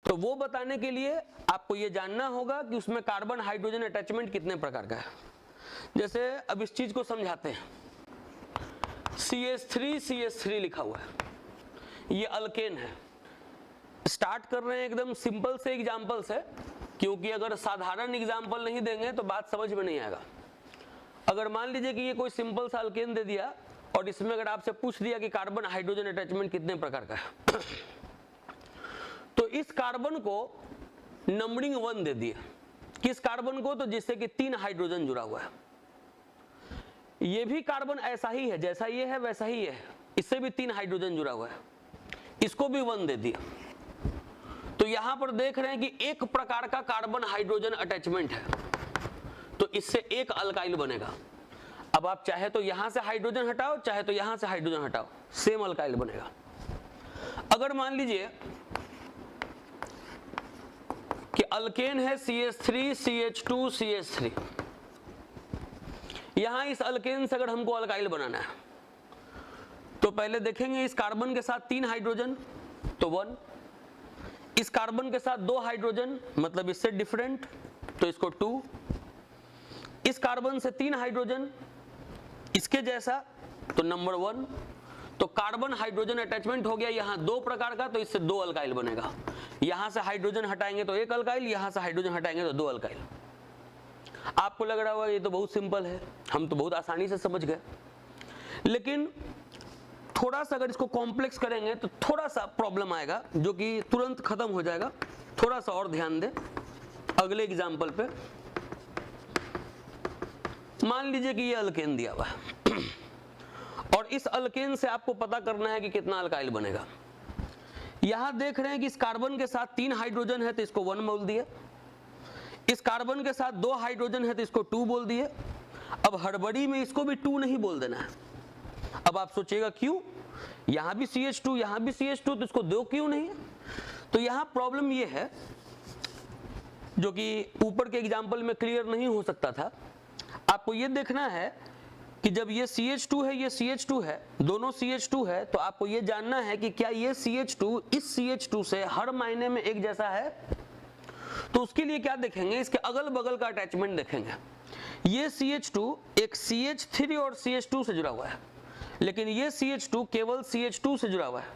तो वो बताने के लिए आपको ये जानना होगा कि उसमें कार्बन हाइड्रोजन अटैचमेंट कितने प्रकार का है। जैसे अब इस चीज को समझाते हैं। CH3 लिखा हुआ है, ये अल्केन है। स्टार्ट कर रहे हैं एकदम सिंपल से एग्जाम्पल से, क्योंकि अगर साधारण एग्जाम्पल नहीं देंगे तो बात समझ में नहीं आएगा। अगर मान लीजिए कि ये कोई सिंपल सा अल्केन दे दिया और इसमें अगर आपसे पूछ दिया कि कार्बन हाइड्रोजन अटैचमेंट कितने प्रकार का है तो इस कार्बन को नंबरिंग 1 दे दिए। किस कार्बन को? तो जिससे कि 3 हाइड्रोजन जुड़ा हुआ है। ये भी कार्बन ऐसा ही है, जैसा ये है वैसा ही है, इससे भी 3 हाइड्रोजन जुड़ा हुआ है, इसको भी 1 दे दिया। तो यहां पर देख रहे हैं कि एक प्रकार का कार्बन हाइड्रोजन अटैचमेंट है, तो इससे एक अल्काइल बनेगा। अब आप चाहे तो यहां से हाइड्रोजन हटाओ, चाहे तो यहां से हाइड्रोजन हटाओ, सेम अल्काइल बनेगा। अगर मान लीजिए कि अल्केन है CH3 CH2 CH3, यहां इस अल्केन से अगर हमको अल्काइल बनाना है तो पहले देखेंगे इस कार्बन के साथ 3 हाइड्रोजन तो 1, इस कार्बन के साथ 2 हाइड्रोजन मतलब इससे डिफरेंट तो इसको 2, इस कार्बन से 3 हाइड्रोजन इसके जैसा तो नंबर 1। तो कार्बन हाइड्रोजन अटैचमेंट हो गया यहां 2 प्रकार का, तो इससे 2 अल्काइल बनेगा। यहां से हाइड्रोजन हटाएंगे तो 1 अल्काइल, यहां से हाइड्रोजन हटाएंगे तो 2 अल्काइल। आपको लग रहा होगा ये तो बहुत सिंपल है, हम तो बहुत आसानी से समझ गए, लेकिन थोड़ा सा अगर इसको कॉम्प्लेक्स करेंगे तो थोड़ा सा प्रॉब्लम आएगा, जो कि तुरंत खत्म हो जाएगा। थोड़ा सा और ध्यान दें अगले एग्जाम्पल पे। मान लीजिए कि ये अल्केन दिया हुआ है और इस अल्केन से आपको पता करना है कि कितना अल्काइल बनेगा। यहां देख रहे हैं कि इस कार्बन के साथ 3 हाइड्रोजन है तो इसको 1 बोल दिए, इस कार्बन के साथ 2 हाइड्रोजन है तो इसको 2 बोल दिए। अब हड़बड़ी में इसको भी 2 नहीं बोल देना है। अब आप सोचिएगा क्यों, यहां भी CH2 यहां भी CH2 तो इसको 2 क्यों नहीं है? तो यहां प्रॉब्लम ये है, जो कि ऊपर के एग्जाम्पल में क्लियर नहीं हो सकता था। आपको ये देखना है कि जब ये CH2 है ये CH2 है, दोनों CH2 है, तो आपको ये जानना है कि क्या ये CH2 इस CH2 से हर मायने में एक जैसा है। तो उसके लिए क्या देखेंगे, इसके अगल बगल का अटैचमेंट देखेंगे। ये CH2 एक CH3 और CH2 से जुड़ा हुआ है, लेकिन ये CH2 केवल CH2 से जुड़ा हुआ है,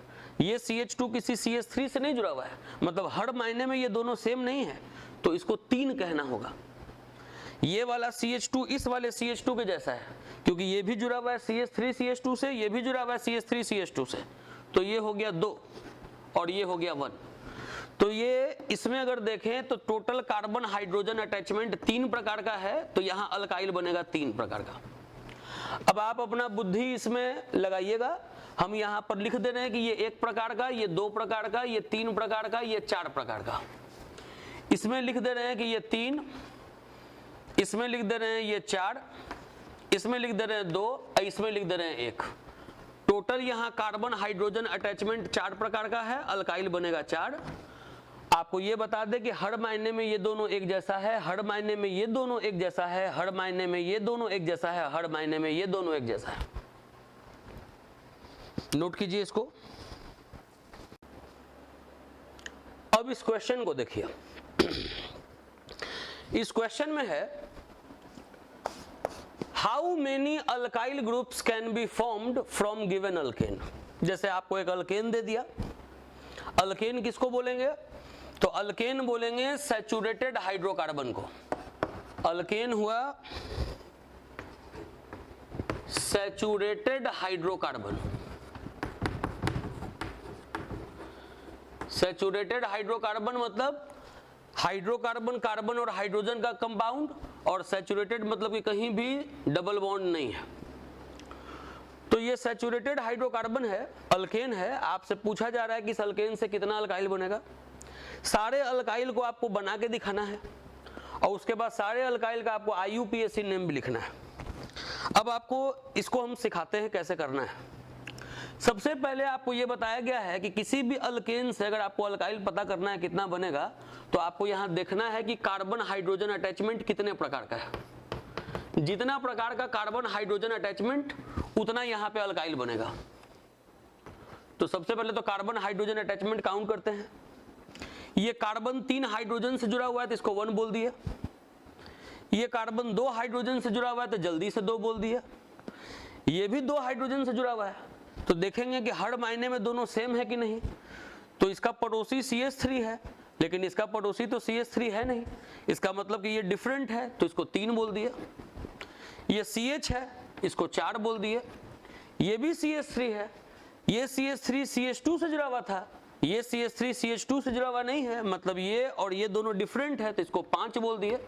ये CH2 किसी CH3 से नहीं जुड़ा हुआ है, मतलब हर मायने में ये दोनों सेम नहीं है, तो इसको 3 कहना होगा। ये वाला CH2 इस वाले CH2 के जैसा है, क्योंकि ये भी जुड़ा हुआ है CH3 CH2 से, ये भी जुड़ा हुआ है CH3 CH2 से, तो ये हो गया 2 और ये हो गया 1। तो ये इसमें अगर देखें तो टोटल कार्बन हाइड्रोजन अटैचमेंट 3 प्रकार का है, तो यहां अल्काइल बनेगा 3 प्रकार का। अब आप अपना बुद्धि इसमें लगाइएगा। हम यहां पर लिख दे रहे हैं कि ये 1 प्रकार का, ये 2 प्रकार का, ये 3 प्रकार का, ये 4 प्रकार का। इसमें लिख दे रहे हैं कि ये 3, इसमें लिख दे रहे हैं ये 4, इसमें लिख दे रहे हैं 2, इसमें लिख दे रहे हैं 1। टोटल यहां कार्बन हाइड्रोजन अटैचमेंट 4 प्रकार का है, अल्काइल बनेगा 4। आपको ये बता दें कि हर मायने में ये दोनों एक जैसा है, हर मायने में ये दोनों एक जैसा है, हर मायने में ये दोनों एक जैसा है, हर मायने में ये दोनों एक जैसा है। नोट कीजिए इसको। अब इस क्वेश्चन को देखिए। इस क्वेश्चन में है how many alkyl groups can be formed from given alkane. जैसे आपको एक अल्केन दे दिया, अल्केन किसको बोलेंगे? तो अल्केन बोलेंगे सैचुरेटेड हाइड्रोकार्बन को। अल्केन हुआ सैचुरेटेड हाइड्रोकार्बन। सैचुरेटेड हाइड्रोकार्बन मतलब हाइड्रोकार्बन कार्बन और हाइड्रोजन का कंपाउंड, और सैचुरेटेड मतलब कि कहीं भी डबल बॉन्ड नहीं है। तो ये सैचुरेटेड हाइड्रोकार्बन है, अल्केन है। आपसे पूछा जा रहा है कि इस अल्केन से कितना अल्काइल बनेगा। सारे अल्काइल को आपको बना के दिखाना है और उसके बाद सारे अल्काइल का आपको IUPAC नेम भी लिखना है। अब आपको इसको हम सिखाते हैं कैसे करना है। सबसे पहले आपको यह बताया गया है कि किसी भी अल्केन से अगर आपको अल्काइल पता करना है कितना बनेगा, तो आपको यहां देखना है कि कार्बन हाइड्रोजन अटैचमेंट कितने प्रकार का है। जितना प्रकार का कार्बन हाइड्रोजन अटैचमेंट उतना यहां पे अल्काइल बनेगा। तो सबसे पहले तो कार्बन हाइड्रोजन अटैचमेंट काउंट करते हैं। ये कार्बन 3 हाइड्रोजन से जुड़ा हुआ है तो इसको 1 बोल दिया, ये कार्बन 2 हाइड्रोजन से जुड़ा हुआ है तो जल्दी से 2 बोल दिया, ये भी 2 हाइड्रोजन से जुड़ा हुआ है तो देखेंगे कि हर मायने में दोनों सेम है कि नहीं। तो इसका पड़ोसी CH3 है लेकिन इसका पड़ोसी तो CH3 है नहीं, इसका मतलब कि ये डिफरेंट है तो इसको 3 बोल दिया। ये CH है इसको 4 बोल दिए, ये भी CH3 है, ये CH3 CH2 से जुड़ा हुआ था, ये CH3 CH2 से जुड़ा हुआ नहीं है, मतलब ये और ये दोनों डिफरेंट है तो इसको 5 बोल दिए,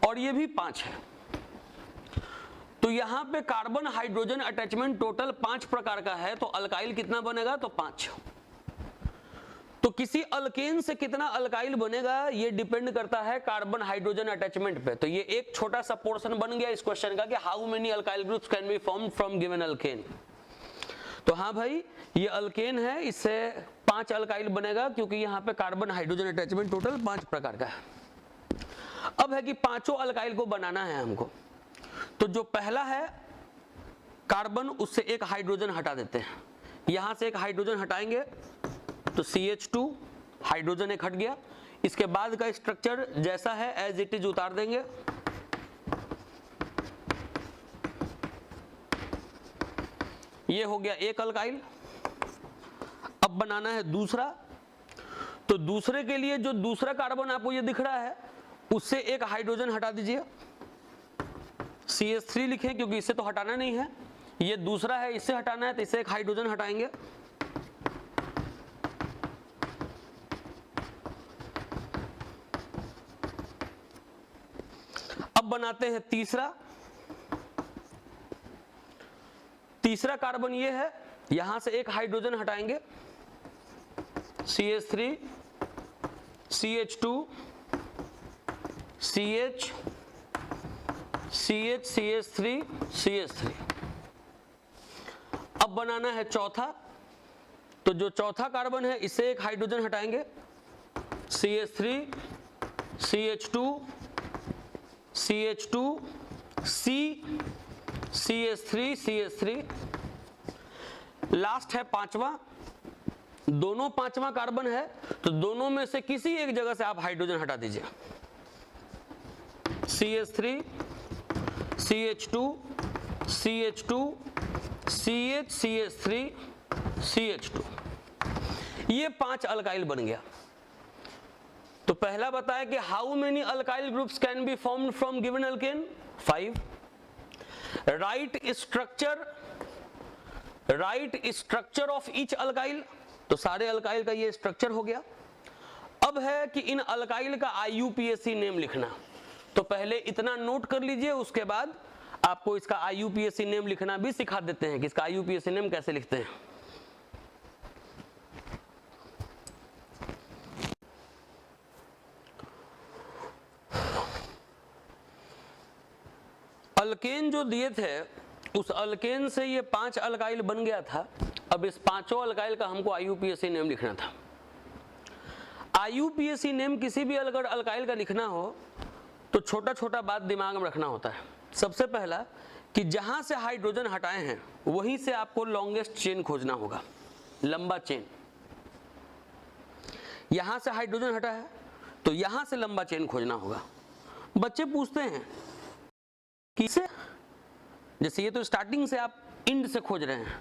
और ये भी 5 है। तो यहां पे कार्बन हाइड्रोजन अटैचमेंट टोटल 5 प्रकार का है तो अल्काइल कितना बनेगा तो 5। तो किसी अल्केन से कितना अल्काइल बनेगा ये डिपेंड करता है कार्बन हाइड्रोजन अटैचमेंट पे। तो ये एक छोटा सा पोर्शन बन गया इस क्वेश्चन का कि how many alkyl groups can be formed from given alkane. तो हाँ भाई ये अल्केन है, इससे 5 अल्काइल बनेगा क्योंकि यहाँ पे कार्बन हाइड्रोजन अटैचमेंट टोटल 5 प्रकार का है। अब है कि पांचों अल्काइल को बनाना है हमको। तो जो पहला है कार्बन, उससे एक हाइड्रोजन हटा देते हैं, यहां से एक हाइड्रोजन हटाएंगे तो CH2 हाइड्रोजन एक हट गया। इसके बाद का स्ट्रक्चर जैसा है एज इट इज उतार देंगे, ये हो गया एक अल्काइल। अब बनाना है दूसरा, तो दूसरे के लिए जो दूसरा कार्बन आपको ये दिख रहा है उससे एक हाइड्रोजन हटा दीजिए, CH3 लिखें क्योंकि इससे तो हटाना नहीं है, ये दूसरा है इससे हटाना है तो इससे एक हाइड्रोजन हटाएंगे। अब बनाते हैं तीसरा, तीसरा कार्बन ये है, यहां से एक हाइड्रोजन हटाएंगे, CH3 CH2 CH CH CH3 CH3। अब बनाना है चौथा, तो जो चौथा कार्बन है इससे एक हाइड्रोजन हटाएंगे, CH3 CH2 CH2 C CH3 CH3। Last है पांचवा, दोनों पांचवा कार्बन है तो दोनों में से किसी एक जगह से आप हाइड्रोजन हटा दीजिए, CH3 CH2 CH2 CH CH3 CH2। ये 5 अल्काइल बन गया। तो पहला बताया कि how many alkyl groups can be formed from given alkane, 5। Right structure of each alkyl, तो सारे अल्काइल का ये स्ट्रक्चर हो गया। अब है कि इन अल्काइल का IUPAC नेम लिखना, तो पहले इतना नोट कर लीजिए, उसके बाद आपको इसका IUPAC नेम लिखना भी सिखा देते हैं कि इसका IUPAC नेम कैसे लिखते हैं। अल्केन जो दिए थे उस अल्केन से ये 5 अल्काइल बन गया था। अब इस पांचों अल्काइल का हमको IUPAC नेम लिखना था। IUPAC नेम किसी भी अगर अल्काइल का लिखना हो तो छोटा छोटा बात दिमाग में रखना होता है। सबसे पहला कि जहां से हाइड्रोजन हटाए हैं वहीं से आपको लॉन्गेस्ट चेन खोजना होगा, लंबा चेन। यहां से हाइड्रोजन हटा है तो यहां से लंबा चेन खोजना होगा। बच्चे पूछते हैं किसे, जैसे ये तो स्टार्टिंग से आप इंड से खोज रहे हैं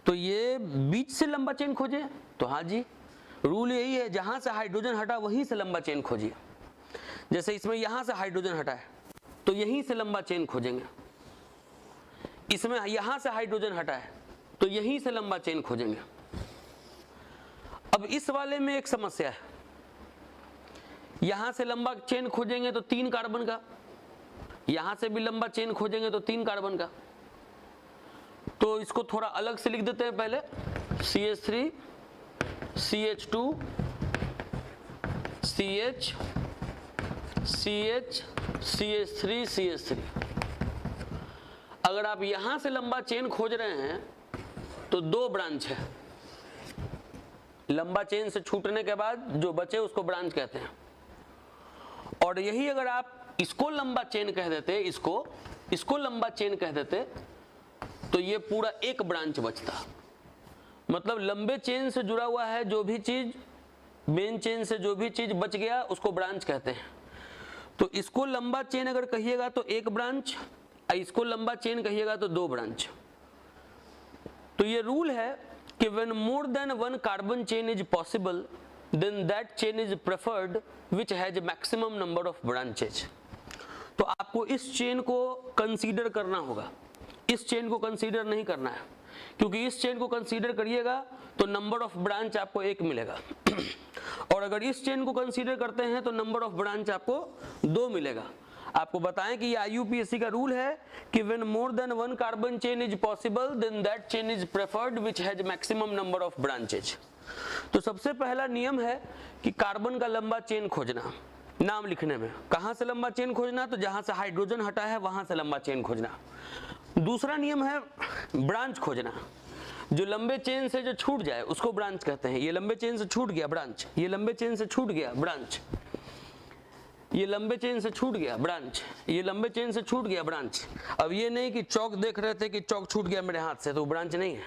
तो ये बीच से लंबा चेन खोजे, तो हाँ जी रूल यही है, जहां से हाइड्रोजन हटा वहीं से लंबा चेन खोजिए। जैसे इसमें यहां से हाइड्रोजन हटा है तो यहीं से लंबा चेन खोजेंगे, इसमें यहां से हाइड्रोजन हटा है तो यहीं से लंबा चेन खोजेंगे। अब इस वाले में एक समस्या है, यहां से लंबा चेन खोजेंगे तो 3 कार्बन का, यहां से भी लंबा चेन खोजेंगे तो 3 कार्बन का। तो इसको थोड़ा अलग से लिख देते हैं पहले, CH3 CH2 CH CH CH3 CH3। अगर आप यहां से लंबा चेन खोज रहे हैं तो 2 ब्रांच है, लंबा चेन से छूटने के बाद जो बचे उसको ब्रांच कहते हैं। और यही अगर आप इसको लंबा चेन कह देते, इसको लंबा चेन कह देते तो ये पूरा एक ब्रांच बचता। मतलब लंबे चेन से जुड़ा हुआ है जो भी चीज मेन चेन से जो भी चीज बच गया उसको ब्रांच कहते हैं। तो इसको लंबा चेन अगर कहिएगा तो एक ब्रांच, इसको लंबा चेन कहिएगा तो दो ब्रांच। तो ये रूल है कि when more than one carbon chain is possible then that chain is preferred which has maximum number of branches। तो आपको इस चेन को कंसीडर करना होगा, इस चेन को कंसीडर नहीं करना है, क्योंकि इस चेन को कंसीडर करिएगा तो नंबर ऑफ ब्रांच आपको एक मिलेगा और अगर इस चेन को कंसीडर करते हैं तो नंबर ऑफ ब्रांच आपको दो मिलेगा। आपको बताएं कि ये IUPAC का रूल है कि when more than one carbon chain is possible then that chain is preferred which has maximum number of branches। तो सबसे पहला नियम है कि कार्बन का लंबा चेन खोजना, नाम लिखने में कहां से लंबा चेन खोजना, तो जहां से हाइड्रोजन हटा है वहां से लंबा चेन खोजना। दूसरा नियम है ब्रांच खोजना, जो लंबे चेन से जो छूट जाए उसको ब्रांच कहते हैं। ये लंबे चेन से छूट गया ब्रांच, ये लंबे चेन से छूट गया ब्रांच, ये लंबे चेन से छूट गया ब्रांच, ये लंबे चेन से छूट गया ब्रांच। अब ये नहीं कि चौक देख रहे थे कि चौक छूट गया मेरे हाथ से तो ब्रांच नहीं है,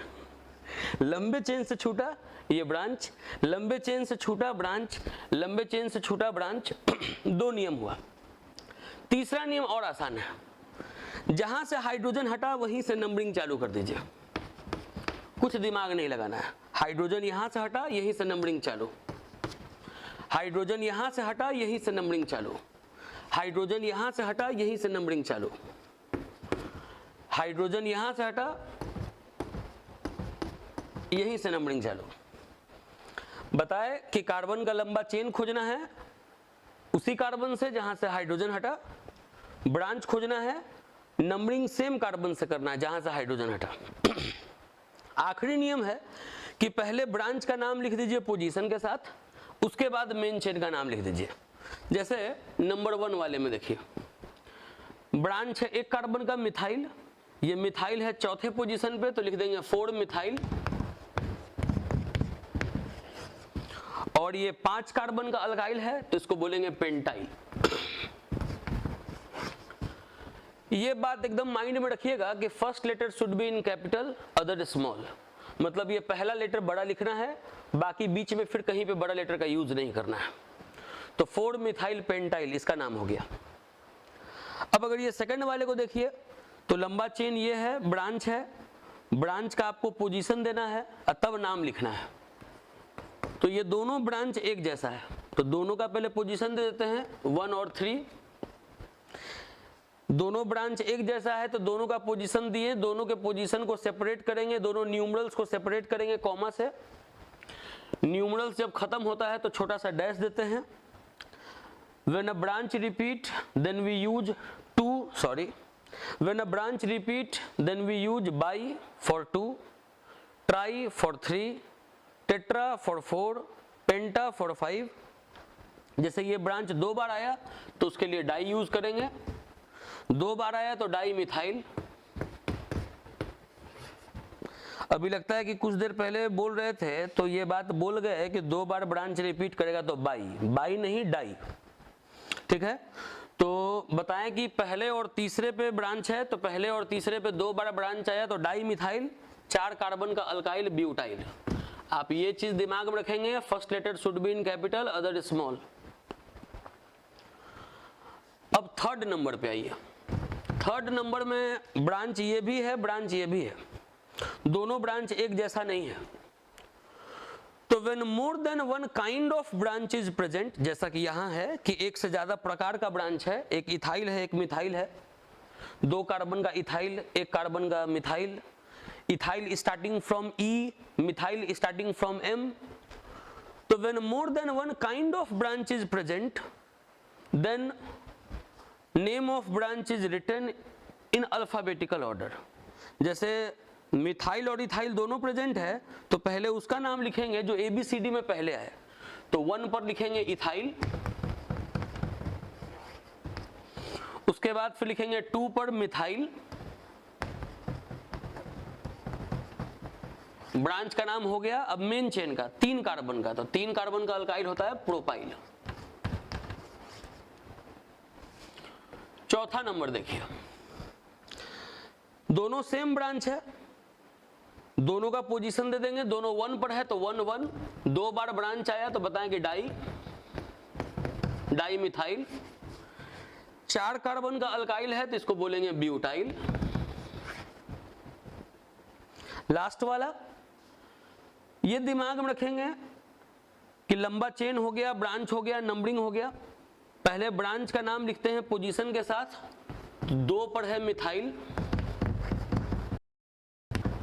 लंबे चेन से छूटा ये ब्रांच, लंबे चेन से छूटा ब्रांच, लंबे चेन से छूटा ब्रांच। दो नियम हुआ। तीसरा नियम और आसान है, जहां से हाइड्रोजन हटा वहीं से नंबरिंग चालू कर दीजिए, कुछ दिमाग नहीं लगाना है। हाइड्रोजन यहां से हटा यहीं से नंबरिंग चालू, हाइड्रोजन यहां से हटा यहीं से नंबरिंग चालू, हाइड्रोजन यहां से हटा यहीं से नंबरिंग चालू, हाइड्रोजन यहां से हटा यहीं से नंबरिंग चालू। बताए कि कार्बन का लंबा चेन खोजना है उसी कार्बन से जहां से हाइड्रोजन हटा, ब्रांच खोजना है नंबरिंग सेम कार्बन से करना है जहां से हाइड्रोजन हटा। आखिरी नियम है कि पहले ब्रांच का नाम लिख दीजिए पोजीशन के साथ, उसके बाद मेन चेन का नाम लिख दीजिए। जैसे नंबर 1 वाले में देखिए, ब्रांच है एक कार्बन का मिथाइल, ये मिथाइल है चौथे पोजीशन पे तो लिख देंगे 4 मिथाइल, और ये 5 कार्बन का अल्काइल है तो इसको बोलेंगे पेंटाइल। ये बात एकदम माइंड में रखिएगा कि first letter should be in capital other small, मतलब ये पहला लेटर बड़ा लिखना है, बाकी बीच में फिर कहीं पे बड़ा लेटर का यूज नहीं करना है। तो 4 मिथाइल पेंटाइल इसका नाम हो गया। अब अगर ये सेकंड वाले को देखिए तो लंबा चेन ये है, ब्रांच है, ब्रांच का आपको पोजीशन देना है और तब नाम लिखना है। तो ये दोनों ब्रांच एक जैसा है तो दोनों का पहले पोजीशन दे देते हैं 1 और 3। दोनों ब्रांच एक जैसा है तो दोनों का पोजीशन दिए, दोनों के पोजीशन को सेपरेट करेंगे, दोनों न्यूमरल्स को सेपरेट करेंगे कॉमा से। न्यूमरल्स जब खत्म होता है तो छोटा सा डैश देते हैं। When a branch repeat then we use when a branch repeat then we use bi for 2, tri for 3, tetra for 4, penta for 5। जैसे ये ब्रांच 2 बार आया तो उसके लिए डाई यूज करेंगे, 2 बार आया तो डाई मिथाइल। अभी लगता है कि कुछ देर पहले बोल रहे थे तो ये बात बोल गए कि 2 बार ब्रांच रिपीट करेगा तो बाई नहीं डाई, ठीक है। तो बताएं कि पहले और तीसरे पे ब्रांच है तो पहले और तीसरे पे 2 बार ब्रांच आया तो डाई मिथाइल, 4 कार्बन का अल्काइल ब्यूटाइल। आप ये चीज दिमाग में रखेंगे, first letter should be in capital other small. अब थर्ड नंबर पे आइए। थर्ड नंबर में ब्रांच ये भी है, ब्रांच ये भी है, दोनों ब्रांच एक जैसा नहीं है। तो when more than one kind of branch is present, जैसा कि यहां है कि एक से ज्यादा प्रकार का ब्रांच है, एक इथाइल है एक मिथाइल है, 2 कार्बन का इथाइल 1 कार्बन का methyl, ethyl starting from E, methyl starting from M। तो when more than one kind of branch is present then name of branch is written in alphabetical order। जैसे methyl और ethyl दोनों present है तो पहले उसका नाम लिखेंगे जो ABCD में पहले आए। तो 1 पर लिखेंगे इथाइल, उसके बाद फिर लिखेंगे 2 पर मिथाइल, ब्रांच का नाम हो गया। अब मेन चेन का 3 कार्बन का, तो 3 कार्बन का अल्काइल होता है प्रोपाइल। चौथा नंबर देखिए, दोनों सेम ब्रांच है, दोनों का पोजीशन दे देंगे, दोनों 1 पर है तो 1 1, 2 बार ब्रांच आया तो बताएंगे डाई मिथाइल। 4 कार्बन का अल्काइल है तो इसको बोलेंगे ब्यूटाइल। लास्ट वाला ये दिमाग में रखेंगे कि लंबा चेन हो गया, ब्रांच हो गया, नंबरिंग हो गया। पहले ब्रांच का नाम लिखते हैं पोजीशन के साथ, 2 पर है मिथाइल।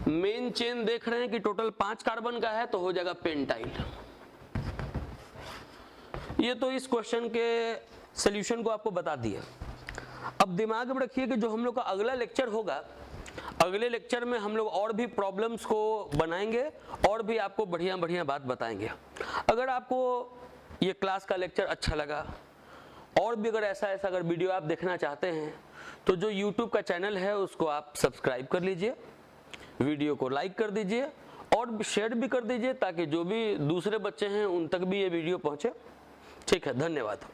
मेन चेन देख रहे हैं कि टोटल 5 कार्बन का है तो हो जाएगा पेंटाइल। ये तो इस क्वेश्चन के सॉल्यूशन को आपको बता दिया। अब दिमाग में रखिए कि जो हम लोग का अगला लेक्चर होगा, अगले लेक्चर में हम लोग और भी प्रॉब्लम्स को बनाएंगे और भी आपको बढ़िया बढ़िया बात बताएंगे। अगर आपको ये क्लास का लेक्चर अच्छा लगा और भी अगर ऐसा अगर वीडियो आप देखना चाहते हैं तो जो YouTube का चैनल है उसको आप सब्सक्राइब कर लीजिए, वीडियो को लाइक कर दीजिए और शेयर भी कर दीजिए ताकि जो भी दूसरे बच्चे हैं उन तक भी ये वीडियो पहुंचे। ठीक है, धन्यवाद।